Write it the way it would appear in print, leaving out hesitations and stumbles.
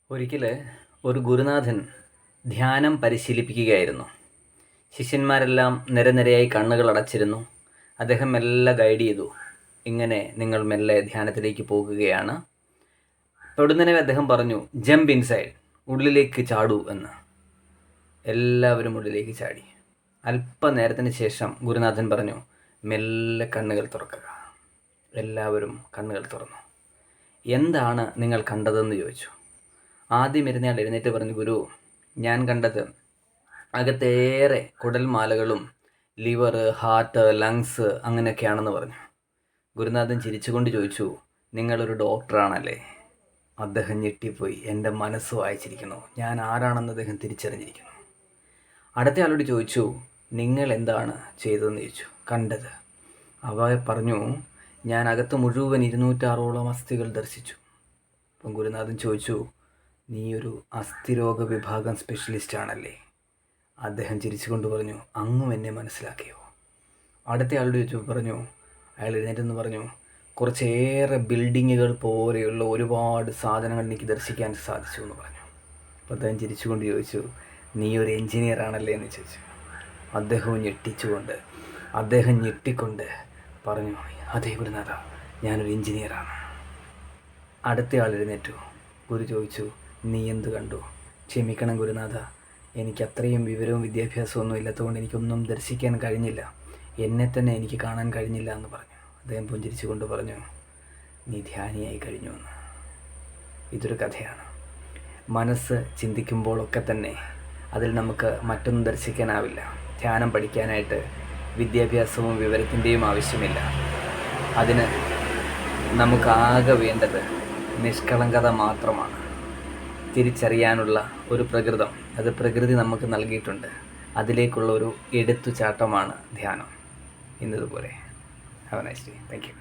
ഒരിക്കൽ ഒരു ഗുരുനാഥൻ ധ്യാനം പരിശീലിപ്പിക്കുകയായിരുന്നു. ശിഷ്യന്മാരെല്ലാം നിരനിരയായി കണ്ണുകൾ അടച്ചിരുന്നു. അദ്ദേഹം മെല്ലെ ഗൈഡ് ചെയ്തു. ഇങ്ങനെ നിങ്ങൾ മെല്ലെ ധ്യാനത്തിലേക്ക് പോകുകയാണ്. പൊടുന്നനെ അദ്ദേഹം പറഞ്ഞു, ജമ്പ് ഇൻസൈഡ്, ഉള്ളിലേക്ക് ചാടൂ എന്ന്. എല്ലാവരും ഉള്ളിലേക്ക് ചാടി. അല്പനേരത്തിന് ശേഷം ഗുരുനാഥൻ പറഞ്ഞു, മെല്ലെ കണ്ണുകൾ തുറക്കുക. എല്ലാവരും കണ്ണുകൾ തുറന്നു. എന്താണ് നിങ്ങൾ കണ്ടതെന്ന് ചോദിച്ചു. ആദ്യം ഇരുന്നയാൾ എഴുന്നേറ്റ് പറഞ്ഞു, ഗുരു, ഞാൻ കണ്ടത് അകത്തേറെ കുടൽമാലകളും ലിവർ, ഹാർട്ട്, ലങ്സ് അങ്ങനെയൊക്കെയാണെന്ന് പറഞ്ഞു. ഗുരുനാഥൻ ചിരിച്ചുകൊണ്ട് ചോദിച്ചു, നിങ്ങളൊരു ഡോക്ടറാണല്ലേ? അദ്ദേഹം ഞെട്ടിപ്പോയി. എൻ്റെ മനസ്സ് വായിച്ചിരിക്കുന്നു, ഞാൻ ആരാണെന്ന് അദ്ദേഹം തിരിച്ചറിഞ്ഞിരിക്കുന്നു. അടുത്തയാളോട് ചോദിച്ചു, നിങ്ങൾ എന്താണ് ചെയ്തതെന്ന് ചോദിച്ചു. കണ്ടത്. അവ പറഞ്ഞു, ഞാൻ അകത്ത് മുഴുവൻ 206ഓളം അസ്ഥികൾ ദർശിച്ചു. അപ്പം ഗുരുനാഥൻ ചോദിച്ചു, നീ ഒരു അസ്ഥിരോഗ വിഭാഗം സ്പെഷ്യലിസ്റ്റ് ആണല്ലേ? അദ്ദേഹം ചിരിച്ചുകൊണ്ട് പറഞ്ഞു, അങ്ങും എന്നെ മനസ്സിലാക്കിയോ? അടുത്തയാളോട് ചോദിച്ചു. പറഞ്ഞു, അയാൾ എഴുന്നേറ്റെന്ന് പറഞ്ഞു, കുറച്ചേറെ ബിൽഡിങ്ങുകൾ പോലെയുള്ള ഒരുപാട് സാധനങ്ങൾ എനിക്ക് ദർശിക്കാൻ സാധിച്ചു എന്ന് പറഞ്ഞു. അപ്പോൾ അദ്ദേഹം ചിരിച്ചുകൊണ്ട് ചോദിച്ചു, നീ ഒരു എൻജിനീയർ ആണല്ലേ എന്ന് ചോദിച്ചു. അദ്ദേഹം ഞെട്ടിക്കൊണ്ട് പറഞ്ഞു, അതെ ഗുരുനാഥ, ഞാനൊരു എൻജിനീയറാണ്. അടുത്തയാൾ എഴുന്നേറ്റു. ഗുരു ചോദിച്ചു, നീ എന്ത് കണ്ടു? ക്ഷമിക്കണം ഗുരുനാഥ, എനിക്ക് അത്രയും വിവരവും വിദ്യാഭ്യാസമൊന്നും ഇല്ലാത്തതുകൊണ്ട് എനിക്കൊന്നും ദർശിക്കാൻ കഴിഞ്ഞില്ല. എന്നെ തന്നെ എനിക്ക് കാണാൻ കഴിഞ്ഞില്ല എന്ന് പറഞ്ഞു. അദ്ദേഹം പുഞ്ചിരിച്ചുകൊണ്ട് പറഞ്ഞു, നീ ധ്യാനിയായി കഴിഞ്ഞു എന്ന്. ഇതൊരു കഥയാണ്. മനസ്സ് ചിന്തിക്കുമ്പോഴൊക്കെ തന്നെ അതിൽ നമുക്ക് മറ്റൊന്നും ദർശിക്കാനാവില്ല. ധ്യാനം പഠിക്കാനായിട്ട് വിദ്യാഭ്യാസവും വിവരത്തിൻ്റെയും ആവശ്യമില്ല. അതിന് നമുക്കാകെ വേണ്ടത് നിഷ്കളങ്കത മാത്രമാണ്. തിരിച്ചറിയാനുള്ള ഒരു പ്രകൃതം, അത് പ്രകൃതി നമുക്ക് നൽകിയിട്ടുണ്ട്. അതിലേക്കുള്ള ഒരു എടുത്തുചാട്ടമാണ് ധ്യാനം. ഇന്നതുപോലെ. Have a nice day. Thank U.